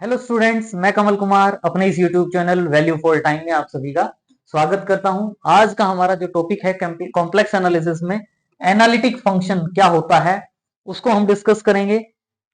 Hello students, मैं कमल कुमार अपने इस YouTube channel value for time में आप सभी का स्वागत करता हूं। आज का हमारा जो टॉपिक है कॉम्प्लेक्स एनालिसिस में एनालिटिक फंक्शन क्या होता है उसको हम डिस्कस करेंगे।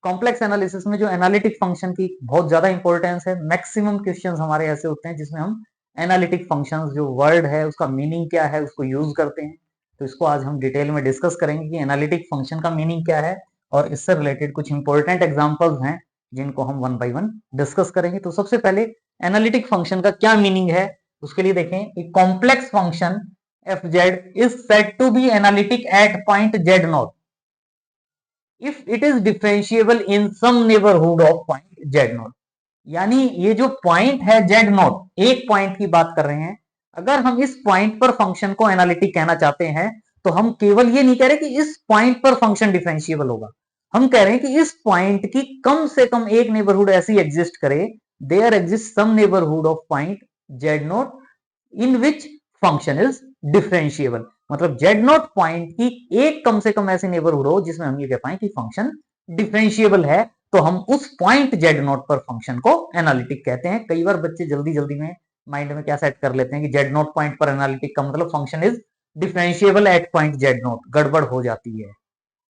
कॉम्प्लेक्स एनालिसिस में जो एनालिटिक फंक्शन की बहुत ज्यादा इंपॉर्टेंस है। मैक्सिमम क्वेश्चंस हमारे ऐसे होते हैं जिसमें हम एनालिटिक फंक्शंस जो वर्ड है उसका मीनिंग क्या है उसको यूज करते हैं। तो इसको आज हम डिटेल में डिस्कस करेंगे कि एनालिटिक फंक्शन का मीनिंग क्या है और इससे रिलेटेड कुछ इंपॉर्टेंट एग्जांपल्स हैं जिनको हम वन बाय वन डिस्कस करेंगे। तो सबसे पहले एनालिटिक फंक्शन का क्या मीनिंग है उसके लिए देखें। एक complex function F Z is said to be analytic at point Z naught if it is differentiable in some neighbourhood of point Z naught. यानी ये जो पॉइंट है जेड नॉट, एक पॉइंट की बात कर रहे हैं। अगर हम इस पॉइंट पर फंक्शन को एनालिटिक कहना चाहते हैं तो हम केवल ये नहीं कह रहे कि इस पॉइंट पर फंक्शन डिफरेंशिएबल होगा, हम कह रहे हैं कि इस पॉइंट की कम से कम एक नेबरहुड ऐसी एग्जिस्ट करे, there exist some neighbourhood of point Z naught in which function is differentiable. मतलब जेड नॉट पॉइंट की एक कम से कम ऐसी नेबरहुड हो जिसमें हम ये कह पाए कि फंक्शन डिफरेंशिएबल है, तो हम उस पॉइंट जेड नॉट पर फंक्शन को एनालिटिक कहते हैं। कई बार बच्चे जल्दी जल्दी में माइंड में क्या सेट कर लेते हैं कि जेड नॉट पॉइंट पर एनालिटिक का मतलब function is differentiable eight point Z not. गड़बड़ हो जाती है,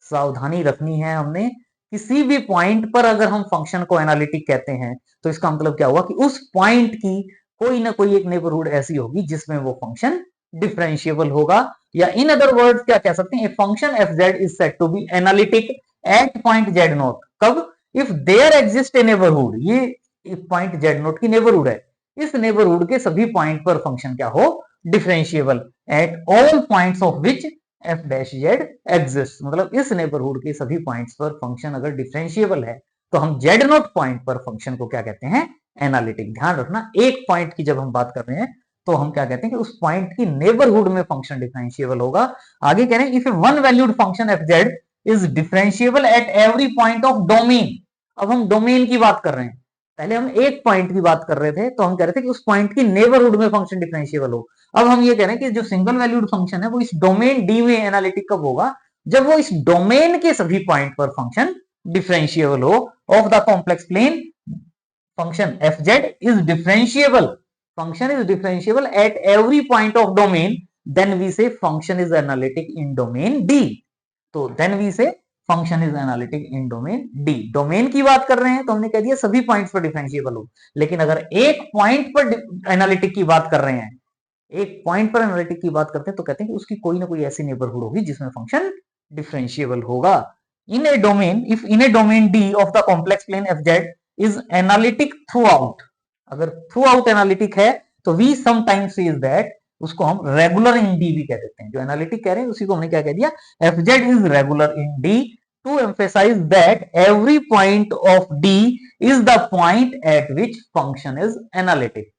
सावधानी रखनी है हमने। किसी भी पॉइंट पर अगर हम फंक्शन को एनालिटिक कहते हैं तो इसका मतलब क्या हुआ कि उस पॉइंट की कोई ना कोई एक नेबरहुड ऐसी होगी जिसमें वो फंक्शन डिफरेंशिएबल होगा। या इन अदर वर्ड्स क्या कह सकते हैं, function F Z is said to be analytic at point Z naught कब, if there exist a neighbourhood. ये पॉइंट जेड नोट की नेबरहुड है, इस नेबरहुड के सभी पॉइंट पर फंक्शन क्या हो, differentiable at all points of which F dash Z exist. मतलब इस नेबरहुड के सभी पॉइंट्स पर फंक्शन अगर डिफरेंशिएबल है तो हम जेड नोट पॉइंट पर फंक्शन को क्या कहते हैं, एनालिटिक। ध्यान रखना, एक पॉइंट की जब हम बात कर रहे हैं तो हम क्या कहते हैं कि उस पॉइंट की नेबरहुड में फंक्शन डिफरेंशिएबल होगा। आगे कह रहे हैं if A one valued function F Z is differentiable at every point of domain. अब हम डोमेन की बात कर रहे हैं, पहले हम एक पॉइंट की बात कर रहे थे तो हम कह रहे थे कि उस पॉइंट की नेबरहुड में फंक्शन डिफरेंशिएबल हो। अब हम ये कह रहे हैं कि जो सिंगल वैल्यूड फंक्शन है वो इस डोमेन डी में एनालिटिक कब होगा, जब वो इस डोमेन के सभी पॉइंट पर फंक्शन डिफरेंशिएबल हो of the complex plane. Function F Z is differentiable, function is differentiable at every point of domain, then we say function is analytic in domain D. तो then we say function is analytic in domain D. Domain की बात कर रहे हैं तो हमने कह दिया सभी पॉइंट्स पर डिफरेंशिएबल हो, लेकिन अगर एक पॉइंट पर एनालिटिक की बात कर रहे हैं, एक पॉइंट पर एनालिटिक की बात करते हैं तो कहते हैं कि उसकी कोई ना कोई ऐसी नेबरहुड होगी जिसमें फंक्शन डिफरेंशिएबल होगा। In a domain, if in a domain D of the complex plane f Z is analytic throughout. अगर थ्रू आउट एनालिटिक है तो वी समटाइम्स इज दैट, उसको हम रेगुलर इन डी भी कह देते हैं। जो एनालिटिक कह रहे हैं उसी को हमने क्या कह दिया, F Z is regular in D to emphasise that every point of D is the point at which function is analytic.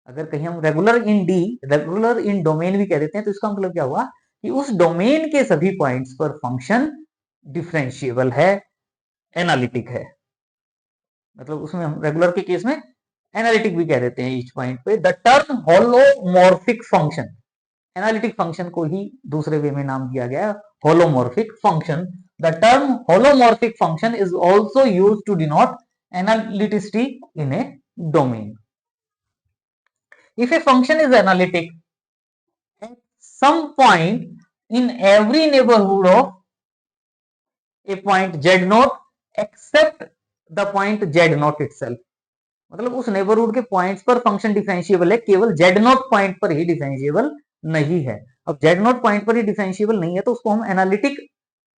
अगर कहीं हम regular in D, regular in domain भी कह देते हैं तो इसका मतलब क्या हुआ कि उस डोमेन के सभी पॉइंट्स पर फंक्शन डिफरेंशिएबल है, एनालिटिक है। मतलब उसमें हम रेगुलर के केस में एनालिटिक भी कह देते हैं ईच पॉइंट पे। The term holomorphic function, analytic function को ही दूसरे वे में नाम दिया गया holomorphic function. The term holomorphic function is also use to denote analyticity in a domain. If a function is analytic at some point in every neighborhood of a point z naught except the point z naught itself, मतलब उस neighbourhood के points पर function differentiable है, केवल Z naught point पर ही differentiable नहीं है। अब जेड नॉट पॉइंट पर ही डिफरेंशिएबल नहीं है तो उसको हम analytic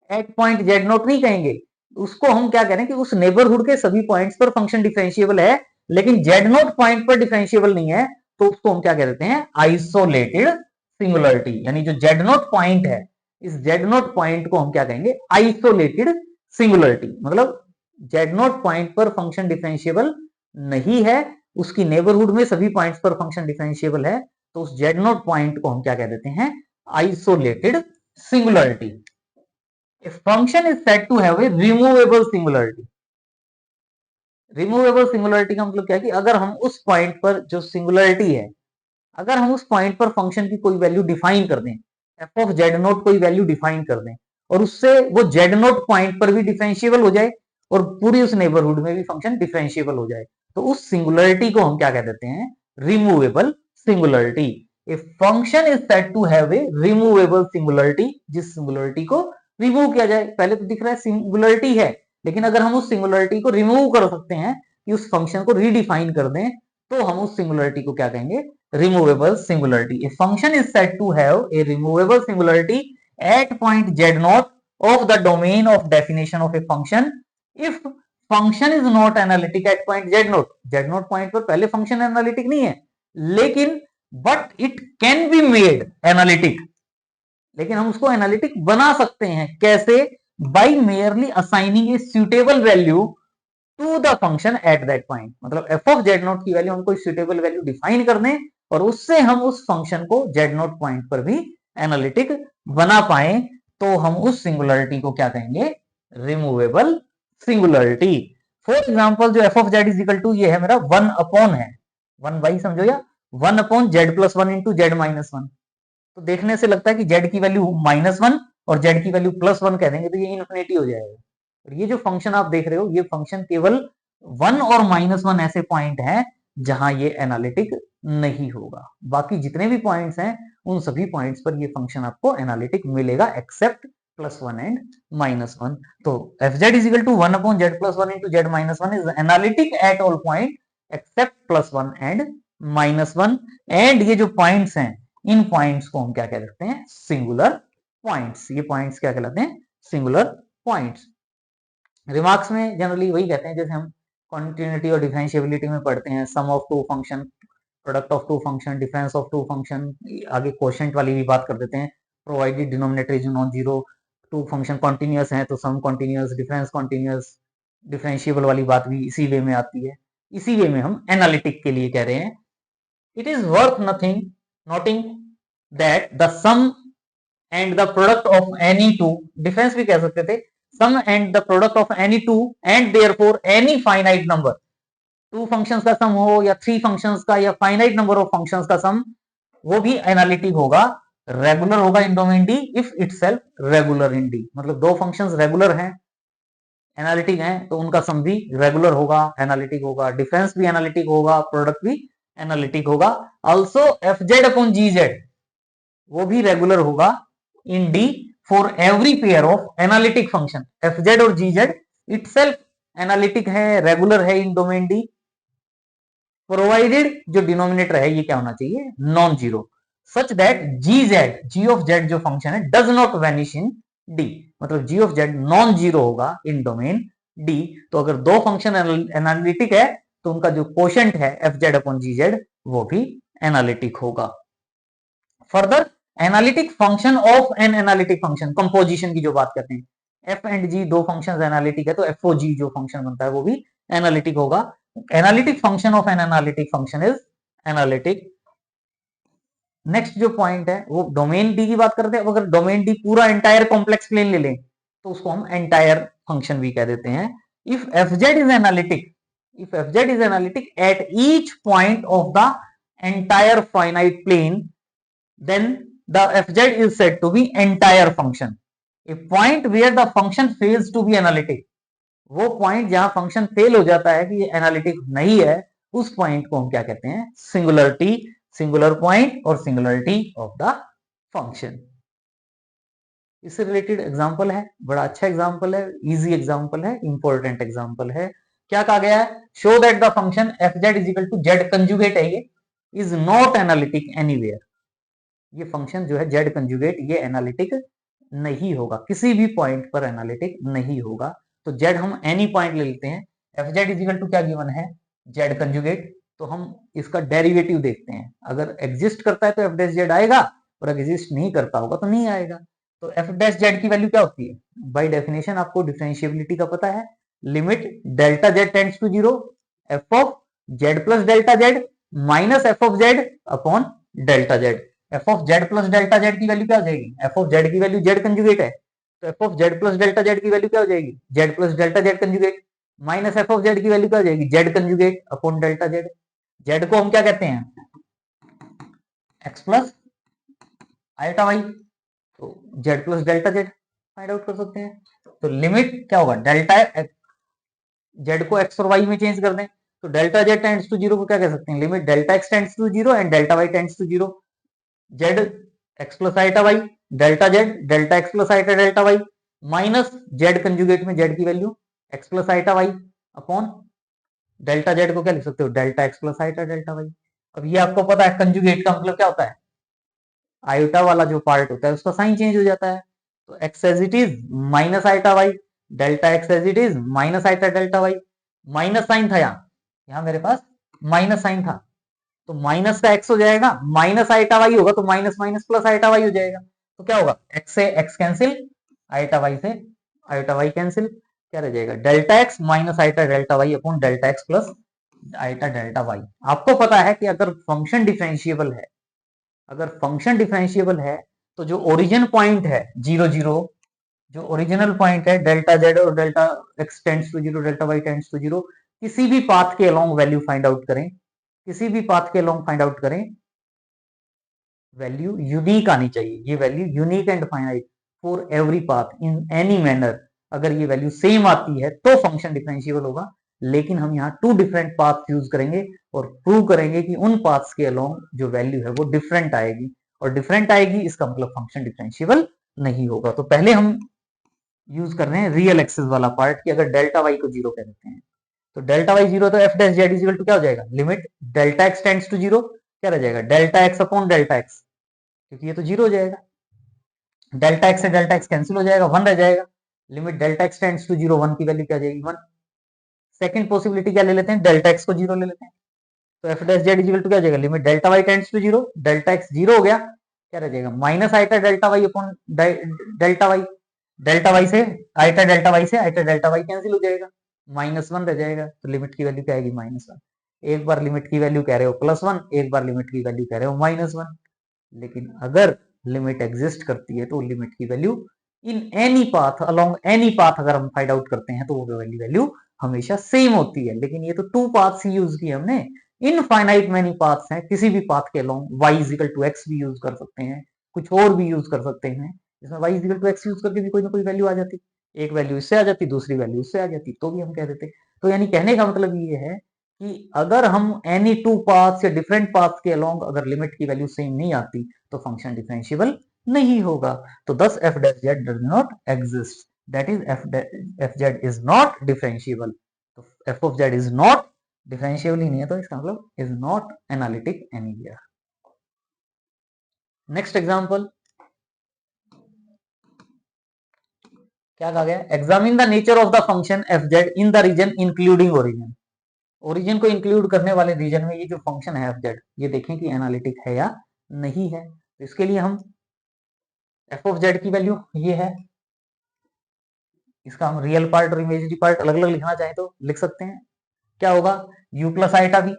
at point Z naught नहीं कहेंगे, उसको हम क्या कह रहे हैं कि उस नेबरहुड के सभी पॉइंट्स पर फंक्शन डिफरेंशिएबल है लेकिन जेड नॉट पॉइंट पर डिफरेंशिएबल नहीं है, तो उसको हम क्या कह देते हैं, आइसोलेटेड सिंगुलरिटी। यानी जो जेड नॉट पॉइंट है, इस जेड नॉट पॉइंट को हम क्या कहेंगे, आइसोलेटेड सिंगुलरिटी। मतलब जेड नॉट पॉइंट पर फंक्शन डिफरेंशिएबल नहीं है, उसकी नेबरहुड में सभी पॉइंट्स पर फंक्शन डिफरेंशिएबल है, तो उस जेड नॉट पॉइंट को हम क्या कह देते हैं, isolated singularity. A function is said to have a removable singularity. Removable singularity का मतलब क्या है कि अगर हम उस पॉइंट पर जो सिंगुलरिटी है, अगर हम उस पॉइंट पर फंक्शन की कोई वैल्यू डिफाइन कर दें, एफ ऑफ जेड नोट कोई वैल्यू डिफाइन कर दें और उससे वो जेड नोट पॉइंट पर भी डिफरेंशिएबल हो जाए और पूरी उस नेबरहुड में भी फंक्शन डिफरेंशिएबल हो जाए, तो उस सिंगुलरिटी को हम क्या कह देते हैं, removable singularity. A function is said to have a removable singularity, जिस सिंगुलरिटी को रिमूव किया जाए। पहले तो दिख रहा है सिंगुलरिटी है, लेकिन अगर हम उस सिंगुलरिटी को रिमूव कर सकते हैं कि उस फंक्शन को रीडिफाइन कर दें, तो हम उस सिंगुलरिटी को क्या कहेंगे, removable singularity. A function is said to have a removable singularity at point z naught of the domain of definition of a function if function is not analytic at point z naught. z naught point पर पहले function analytic नहीं है, लेकिन but it can be made analytic, लेकिन हम उसको analytic बना सकते हैं। कैसे? By merely assigning a suitable value to the function at that point. मतलब एफ ऑफ जेड नॉट की वैल्यू हम कोई सुटेबल वैल्यू डिफाइन कर दें और उससे हम उस फंक्शन को जेड नॉट पॉइंट पर भी एनालिटिक बना पाए, तो हम उस सिंगुलरिटी को क्या कहेंगे, रिमूवेबल सिंगुलरिटी। फॉर एग्जाम्पल, जो F of Z is equal to, ये है मेरा 1 अपॉन है 1 बाई, समझो, या 1 upon Z plus 1 into Z minus 1। तो देखने से लगता है कि जेड की वैल्यू -1 और जेड की वैल्यू +1 कह देंगे तो ये इन्फिनिटी हो जाएगा। और ये जो फंक्शन आप देख रहे हो, ये फंक्शन केवल 1 और -1 ऐसे पॉइंट हैं जहां ये एनालिटिक नहीं होगा। बाकी जितने भी पॉइंट्स हैं उन सभी पॉइंट्स पर ये फंक्शन आपको एनालिटिक मिलेगा, एक्सेप्ट +1 एंड -1। तो F Z is equal to 1 upon Z plus 1 into Z minus 1 is analytic at all point except +1 and -1। And ये जो पॉइंट्स हैं, इन पॉइंट्स को हम क्या कह सकते हैं, सिंगुलर पॉइंट्स। ये पॉइंट्स क्या कहलाते हैं, सिंगुलर पॉइंट्स। रिमार्क्स में जनरली वही कहते हैं जैसे हम कॉन्टिन्यूटी और डिफरेंशिएबिलिटी में पढ़ते हैं, sum of two function, product of two function, difference of two function, आगे क्वोशिएंट वाली भी बात कर देते हैं, provided denominator is non zero, two function continuous है तो sum continuous, difference continuous, differentiable वाली बात भी इसी वे में आती है। इसी वे में हम एनालिटिक के लिए कह रहे हैं। It is worth nothing noting that the sum and the product of any two, difference भी कह सकते थे, sum and the product of any two and therefore any finite number, two functions का सम हो या थ्री फंक्शंस का या finite number of functions का सम, वो भी एनालिटिक होगा, रेगुलर होगा in domain D if itself regular in D. मतलब दो फंक्शंस रेगुलर हैं, एनालिटिक हैं, तो उनका सम भी रेगुलर होगा, एनालिटिक होगा, डिफरेंस भी एनालिटिक होगा, प्रोडक्ट भी एनालिटिक होगा। ऑल्सो एफ जेड अपॉन जी जेड, वो भी रेगुलर होगा in D for every pair of analytic function. F z और जी जेड इटसेल्फ एनालिटिक है, रेगुलर है इन डोमेन डी, प्रोवाइडेड जो डिनोमिनेटर है ये क्या होना चाहिए, non zero, such that g z, g of z जो फंक्शन है, does not vanish in D. मतलब g of z non zero होगा इन डोमेन डी। तो अगर दो फंक्शन एनालिटिक है तो उनका जो कोशेंट है एफ जेड अपॉन जी जेड, वो भी एनालिटिक होगा। Further, analytic function of an analytic function, composition की जो बात करते हैं, एफ एंड जी दो फंक्शंस एनालिटिक है तो एफ ओ जी जो फंक्शन बनता है वो भी एनालिटिक होगा। Analytic function of an analytic function is analytic. Next जो पॉइंट है वो डोमेन डी की बात करते हैं। अगर डोमेन डी पूरा एंटायर कॉम्प्लेक्स प्लेन ले लें तो उसको हम एंटायर फंक्शन भी कह देते हैं। If F Z is analytic, if F Z is analytic at each point of the entire finite plane, then the fz is said to be entire function. A point where the function fails to be analytic, वो point जहां function fail हो जाता है कि ये analytic नहीं है, उस पॉइंट को हम क्या कहते हैं, सिंगुलरिटी, सिंगुलर पॉइंट और सिंगुलरिटी ऑफ द फंक्शन। इससे रिलेटेड एग्जांपल है, बड़ा अच्छा एग्जांपल है, इजी एग्जांपल है, इंपॉर्टेंट एग्जांपल है। क्या कहा गया है, show that the function F Z is equal to Z conjugate है, ये इज नॉट एनालिटिक एनीवेयर। ये फंक्शन जो है जेड कंजुगेट, ये एनालिटिक नहीं होगा, किसी भी पॉइंट पर एनालिटिक नहीं होगा। तो जेड हम एनी पॉइंट ले लेते हैं, F Z is equal to क्या गिवन है, जेड कंजुगेट। तो हम इसका डेरिवेटिव देखते हैं, अगर एग्जिस्ट करता है तो एफ डैश जेड आएगा, और एग्जिस्ट नहीं करता होगा तो नहीं आएगा। तो एफ डैश जेड की वैल्यू क्या होती है, बाय डेफिनेशन आपको डिफरेंशिएबिलिटी का पता है, limit delta Z tends to zero, F of Z plus delta Z minus F of Z upon delta Z. F of Z plus delta Z की value क्या हो जाएगी, एफ ऑफ जेड की value Z conjugate है, तो F of Z plus delta Z की value क्या हो जाएगी, Z plus delta Z conjugate, minus F of Z की वैल्यू क्या हो जाएगी, Z conjugate upon delta Z. Z को हम क्या कहते हैं, एक्स प्लस आइटा वाई, तो Z plus delta Z find out कर सकते हैं। तो लिमिट क्या होगा, डेल्टा जेड को एक्स और वाई में चेंज कर दें तो delta Z tends to zero को क्या कह सकते हैं, limit delta X tends to zero and delta Y tends to zero. Z X plus iota Y, delta Z delta X plus iota delta Y, minus Z conjugate में Z की value x plus iota Y upon delta Z को क्या लिख सकते हो, delta X plus iota delta Y. अब ये आपको पता है कंजुगेट का मतलब क्या होता है, आयोटा वाला जो पार्ट होता है उसका साइन चेंज हो जाता है। तो X as it is minus iota Y, delta X as it is minus iota delta Y. Minus sign था यहाँ मेरे पास माइनस साइन था, तो माइनस का एक्स हो जाएगा, माइनस आइटा वाई होगा तो minus minus plus iota Y हो जाएगा। तो क्या होगा, एक्स से एक्स कैंसिल, आइटा वाई से आइटा वाई कैंसिल, क्या रह जाएगा, delta X minus iota delta Y upon delta X plus iota delta Y. आपको पता है कि अगर फंक्शन डिफरेंशिएबल है, अगर फंक्शन डिफरेंशिएबल है तो जो ओरिजिन पॉइंट है 0 0, जो ओरिजिनल पॉइंट है डेल्टा जेड और delta X tends to zero delta Y tends to zero, किसी भी पाथ के अलोंग वैल्यू फाइंड आउट करें, किसी भी पाथ के अलोंग फाइंड आउट करें, वैल्यू यूनिक आनी चाहिए। ये value unique and finite for every path in any manner. अगर ये वैल्यू सेम आती है तो फंक्शन डिफरेंशिएबल होगा, लेकिन हम यहाँ टू डिफरेंट पाथ यूज करेंगे और प्रूव करेंगे कि उन पाथ्स के अलोंग जो वैल्यू है वो डिफरेंट आएगी, और डिफरेंट आएगी इसका मतलब फंक्शन डिफरेंशिएबल नहीं होगा। तो पहले हम यूज कर रहे हैं रियल एक्सेस वाला पार्ट कि अगर डेल्टा वाई को जीरो कह देते हैं तो डेल्टा वाई जीरो, तो F dash Z is equal to क्या हो जाएगा, limit delta X tends to zero, क्या रह जाएगा, delta X upon delta X, क्योंकि ये तो जीरो हो जाएगा, डेल्टा एक्स से डेल्टा एक्स कैंसिल हो जाएगा, वन रह जाएगा, limit delta X tends to zero, one की वैल्यू क्या जाएगी, वन। सेकंड पॉसिबिलिटी क्या ले लेते हैं, डेल्टा एक्स को जीरो ले लेते हैं, तो F dash Z is equal to क्या हो जाएगा, limit delta Y tends to zero, delta X zero हो गया, क्या रह जाएगा, minus iota delta Y upon delta Y, delta Y से आइटा डेल्टा वाई से आइटा डेल्टा वाई कैंसिल हो जाएगा, माइनस वन रह जाएगा, तो लिमिट की वैल्यू क्या आएगी, माइनस वन। एक बार लिमिट की वैल्यू कह रहे हो प्लस वन, एक बार लिमिट की वैल्यू कह रहे हो माइनस वन, लेकिन अगर लिमिट एग्जिस्ट करती है तो लिमिट की value in any path along any path अगर हम फाइंड आउट करते हैं तो वो वैल्यू हमेशा सेम होती है। लेकिन ये तो टू पाथ्स ही यूज किए हमने, इनफाइनाइट मेनी पाथ्स हैं, किसी भी पाथ के along y equal to X भी यूज कर सकते हैं, कुछ और भी यूज कर सकते हैं, इसमें y equal to X use करके भी कोई ना कोई वैल्यू आ जाती, एक वैल्यू इससे आ जाती, दूसरी वैल्यू उससे आ जाती, तो भी हम कह देते। तो यानी कहने का मतलब ये है कि अगर हम एनी टू पाथ्स या डिफरेंट पाथ्स के अलोंग अगर लिमिट की वैल्यू सेम नहीं आती तो फंक्शन डिफरेंशिएबल नहीं होगा। तो thus f dash z does not exist, that is f Z is not differentiable. तो F of Z is not differentiable ही नहीं है, तो इसका मतलब is not analytic anywhere. Next example क्या कहा गया, examine the nature of the function F z in the region including origin. Origin को इंक्लूड करने वाले रीजन में ये जो फंक्शन है एफ जेड, ये देखें कि एनालिटिक है या नहीं है। तो इसके लिए हम एफ ऑफ जेड की वैल्यू ये है, इसका हम रियल पार्ट और इमेजिनरी पार्ट अलग अलग लिखना चाहें तो लिख सकते हैं। क्या होगा, यू प्लस आइटा भी,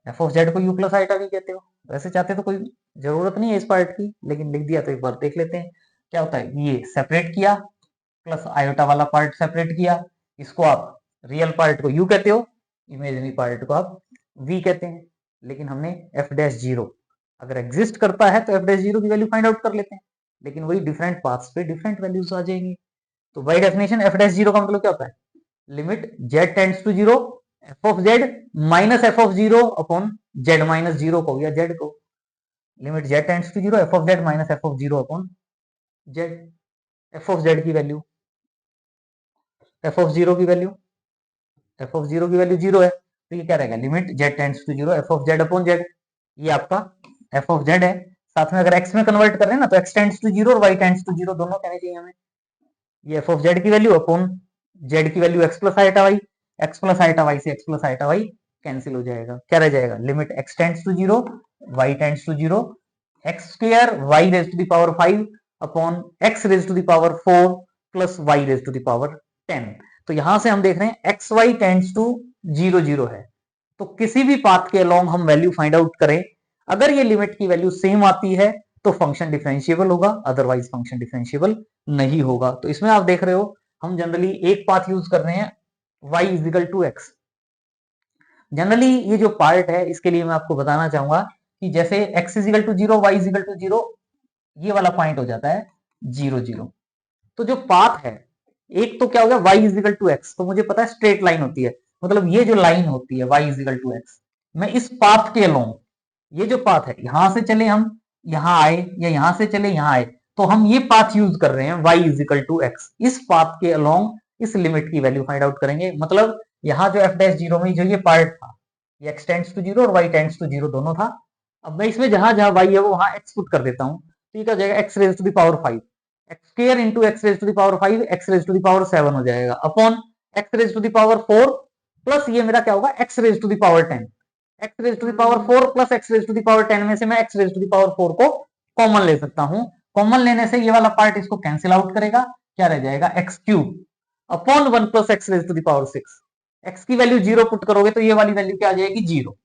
एफ ऑफ जेड को यू प्लस आइटा भी कहते हो, वैसे चाहते तो कोई जरूरत नहीं है इस पार्ट की, लेकिन लिख दिया तो एक बार देख लेते हैं क्या होता है। ये सेपरेट किया, प्लस आयोटा वाला पार्ट सेपरेट किया, इसको आप रियल पार्ट को यू कहते हो, इमेजिनरी पार्ट को आप वी कहते हैं। लेकिन हमने एफ डैश जीरो अगर एग्जिस्ट करता है तो एफ डैश जीरो की वैल्यू फाइंड आउट कर लेते हैं, लेकिन वही डिफरेंट पाथ्स पे डिफरेंट वैल्यूज आ जाएंगी। तो by definition F dash zero का मतलब क्या होता है, limit Z tends to zero, F of Z minus F of zero upon Z minus zero को या जेड को, limit Z tends to zero, F of Z minus F of zero upon Z. F of Z की value, F of zero की value, F of zero की value zero है, तो ये क्या रहेगा, limit Z tends to zero F of Z upon Z. ये आपका एफ ऑफ जेड है, साथ में अगर एक्स में कन्वर्ट कर रहे हैं ना तो एक्स टेंड्स टू जीरो और वाई टेंड्स टू जीरो दोनों कहने चाहिए हमें। ये एफ ऑफ जेड की वैल्यू अपॉन जेड की value x plus iota y, x plus iota Y से x plus iota Y cancel हो जाएगा, क्या रह जाएगा, limit x tends to zero y tends to zero, x square y raise to the power 5 upon x raise to the power 4 plus Y raise to the power 10। तो यहां से हम देख रहे हैं X Y tends to zero zero है, तो किसी भी पाथ के अलोंग हम वैल्यू फाइंड आउट करें, अगर ये लिमिट की वैल्यू सेम आती है तो फंक्शन डिफरेंशिएबल होगा, अदरवाइज फंक्शन डिफरेंशिएबल नहीं होगा। तो इसमें आप देख रहे हो हम जनरली एक पाथ यूज कर रहे हैं y is equal to X. Generally ये जो पार्ट है इसके लिए मैं आपको बताना चाहूंगा कि जैसे x is equal to zero, Y is equal to zero, ये वाला पॉइंट हो जाता है जीरो जीरो। तो जो पाथ है एक तो क्या हो गया y is equal to X, तो मुझे पता है स्ट्रेट लाइन होती है, मतलब ये जो लाइन होती है y is equal to X, मैं इस पाथ के अलोंग, ये जो पाथ है यहां से चले हम यहां आए या यहां से चले यहां आए, तो हम ये पाथ यूज कर रहे हैं y is equal to X, इस पाथ के अलोंग इस लिमिट की वैल्यू फाइंड आउट करेंगे। मतलब यहाँ जो f डैश जीरो में जो ये पार्ट था, ये x टेंड्स टू जीरो और y टेंड्स टू जीरो दोनों था। अब मैं इसमें जहां जहां y है वो वहां x पुट कर देता हूँ, तो ये क्या हो जाएगा x raise to the power 5, X square into X raise to the power 5 X raise to the power 7 हो जाएगा upon x raise to the power 4 plus ये मेरा क्या होगा X raise to the power 10, X raise to the power 4 plus X raise to the power 10 में से मैं X raise to the power 4 को कॉमन ले सकता हूं। कॉमन लेने से ये वाला पार्ट इसको कैंसिल आउट करेगा, क्या रह जाएगा X cube upon 1 plus X raise to the power 6, X की वैल्यू जीरो पुट करोगे तो ये वाली वैल्यू क्या आ जाएगी जीरो।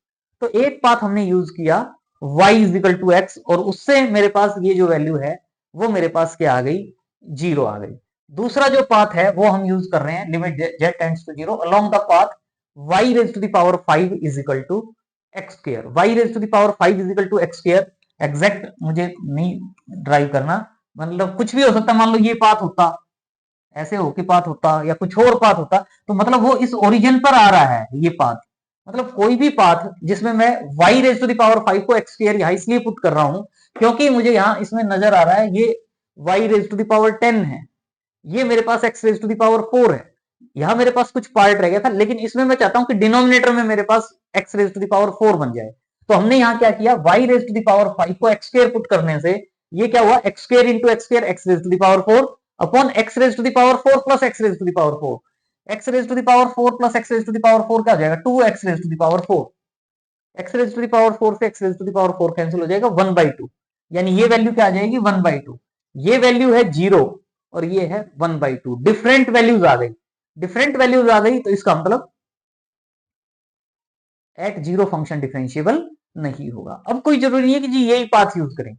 तो एक पाथ हमने यूज किया y is equal to X और उससे मेरे पास ये जो वैल्यू है वो मेरे पास क्या आ गई, जीरो आ गई। दूसरा जो पाथ है वो हम यूज कर रहे हैं limit z tends to zero along the path y raise to the power 5 is equal to X square, y raise to the power 5 is equal to X square. Exact मुझे नहीं drive करना, मतलब कुछ भी हो सकता, मान लो ये पाथ होता, ऐसे हो के पाथ होता या कुछ और पाथ होता, तो मतलब वो इस ओरिजिन पर आ रहा है ये पाथ। मतलब कोई भी पाथ जिसमें मैं y raise to the power 5 को एक्स स्क्वायर यहां इसलिए पुट कर रहा हूं क्योंकि मुझे यहां इसमें नजर आ रहा है ये y raise to the power 10 है, ये मेरे पास x raise to the power 4 है, यहां मेरे पास कुछ पार्ट रह गया था, लेकिन इसमें मैं चाहता हूं कि डिनोमिनेटर में मेरे पास x raise to the power 4 बन जाए। तो हमने यहां क्या किया, y raise to the power 5 को एक्स स्क्वायर पुट करने से ये क्या हुआ X square into X square X raise to the power 4 upon x raise to the power 4 plus X raise to the power 4, X raise to the power 4 plus X raise to the power 4 क्या हो जाएगा 2 X raise to the power 4, X raise to the power 4 से X raise to the power 4 cancel हो जाएगा 1/2, यानी ये value क्या आ जाएगी 1/2, ये वैल्यू है जीरो और ये है 1/2, डिफरेंट वैल्यूज आ गई, डिफरेंट वैल्यूज आ गई तो इसका मतलब एट जीरो फंक्शन डिफरेंशिएबल नहीं होगा। अब कोई जरूरी नहीं है कि जी यही पाथ यूज करें,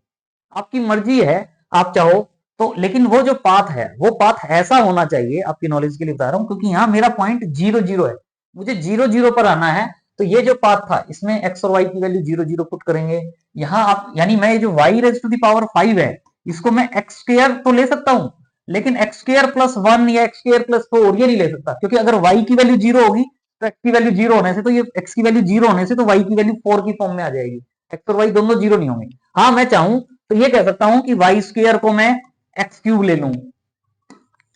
आपकी मर्जी है, आप चाहो तो, लेकिन वो जो पाथ है वो पाथ ऐसा होना चाहिए, आपकी नॉलेज के लिए बता रहा हूं क्योंकि यहां मेरा पॉइंट 0 0 है, मुझे 0 0 पर आना है। तो ये जो पाथ था इसमें एक्स और वाई की वैल्यू 0 0 पुट करेंगे, यहां आप यानी मैं जो Y raise to the power 5 है इसको मैं एक्स स्क्वायर तो ले सकता हूं, लेकिन एक्स स्क्वायर प्लस 1 या एक्स स्क्वायर प्लस 4 ये नहीं ले सकता, क्योंकि अगर वाई की वैल्यू जीरो होगी तो एक्स की वैल्यू जीरो होने से, तो ये एक्स की वैल्यू जीरो होने से तो वाई की वैल्यू 4 की फॉर्म में आ जाएगी, एक्स और वाई दोनों जीरो नहीं होंगे। हाँ मैं चाहूं तो ये कह सकता हूं कि वाई स्क्वायर को मैं एक्स क्यूब ले लूं,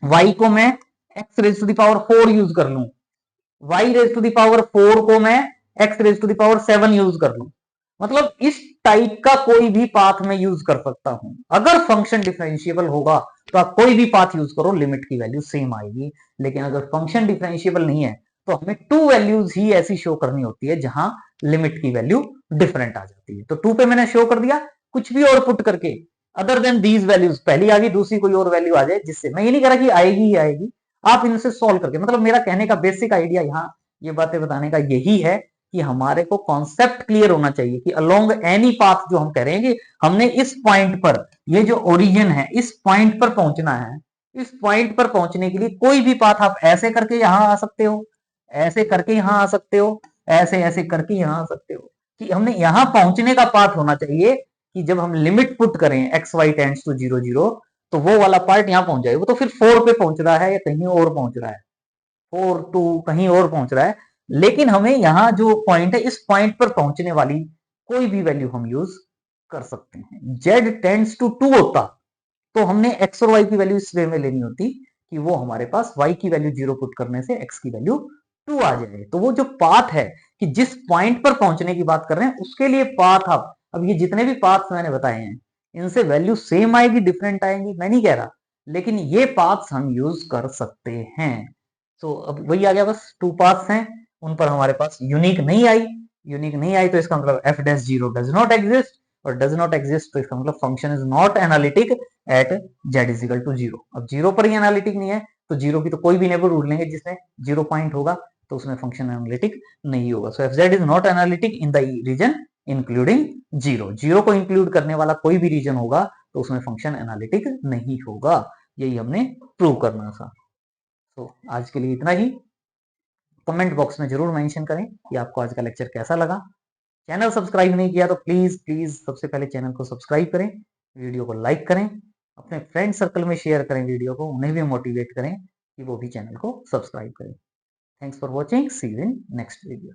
y को मैं x raise to the power 4 use कर लूं, y raise to the power 4 को मैं x raise to the power 7 use कर लूं, मतलब इस टाइप का कोई भी पाथ मैं यूज कर सकता हूं। अगर फंक्शन डिफरेंशिएबल होगा तो आप कोई भी पाथ यूज करो लिमिट की वैल्यू सेम आएगी, लेकिन अगर फंक्शन डिफरेंशिएबल नहीं है तो हमें टू वैल्यूज ही ऐसी शो करनी होती है जहां लिमिट की वैल्यू डिफरेंट आ जाती है। तो टू पे मैंने शो कर दिया, कुछ भी और पुट करके अदर देन दीज वैल्यूज, पहली आ गई दूसरी कोई और वैल्यू आ जाए, जिससे मैं ये नहीं कह रहा कि आएगी ही आएगी, आप इनसे सॉल्व करके, मतलब मेरा कहने का बेसिक आइडिया यहाँ ये बातें बताने का यही है कि हमारे को कॉन्सेप्ट क्लियर होना चाहिए कि अलोंग एनी पाथ जो हम कह रहे हैं कि हमने इस पॉइंट पर, ये जो ओरिजिन है इस पॉइंट पर पहुंचना है, इस पॉइंट पर पहुंचने के लिए कोई भी पाथ आप ऐसे करके यहां आ सकते हो, ऐसे करके यहां आ सकते हो, ऐसे ऐसे करके यहां आ सकते हो, कि हमने यहां पहुंचने का पाथ होना चाहिए कि जब हम लिमिट पुट करें एक्स वाई टेंड्स टू 0 0 तो वो वाला पार्ट यहां पहुंच जाए। वो तो फिर 4 पे पहुंच रहा है या कहीं और पहुंच रहा है, 4 2 कहीं और पहुंच रहा है, लेकिन हमें यहाँ जो पॉइंट है इस पॉइंट पर पहुंचने वाली कोई भी वैल्यू हम यूज कर सकते हैं। z टेंड्स टू 2 होता तो हमने x और y की वैल्यू इस वे में लेनी होती कि वो हमारे पास y की वैल्यू 0 पुट करने से x की वैल्यू 2 आ जाए। तो वो जो पाथ है कि जिस पॉइंट पर पहुंचने की बात कर रहे हैं उसके लिए पाथ, अब ये जितने भी पाथ मैंने बताए हैं इनसे वैल्यू सेम आएगी डिफरेंट आएंगी मैं नहीं कह रहा, लेकिन ये पाथ्स हम यूज कर सकते हैं। तो अब वही आ गया, बस टू पाथ्स हैं, उन पर हमारे पास यूनिक नहीं आई, यूनिक नहीं आई तो इसका मतलब F dash zero does not exist, और डज नॉट एग्जिस्ट तो इसका मतलब function is not analytic at z is equal to zero. अब जीरो पर ही एनालिटिक नहीं है तो जीरो की तो कोई भी नेबर रूल लेंगे जिसमें 0 पॉइंट होगा तो उसमें फंक्शन एनालिटिक नहीं होगा। So f Z is not analytic in the region including zero, zero को इंक्लूड करने वाला कोई भी रीजन होगा तो उसमें फंक्शन एनालिटिक नहीं होगा, यही हमने प्रूव करना था। तो आज के लिए इतना ही। कमेंट बॉक्स में जरूर मेंशन करें कि आपको आज का लेक्चर कैसा लगा। चैनल सब्सक्राइब नहीं किया तो प्लीज प्लीज सबसे पहले चैनल को सब्सक्राइब करें, वीडियो को लाइक करें, अपने फ्रेंड सर्कल में शेयर करें वीडियो को, उन्हें भी मोटिवेट करें कि वो भी चैनल को सब्सक्राइब करें। Thanks for watching, see you in next video.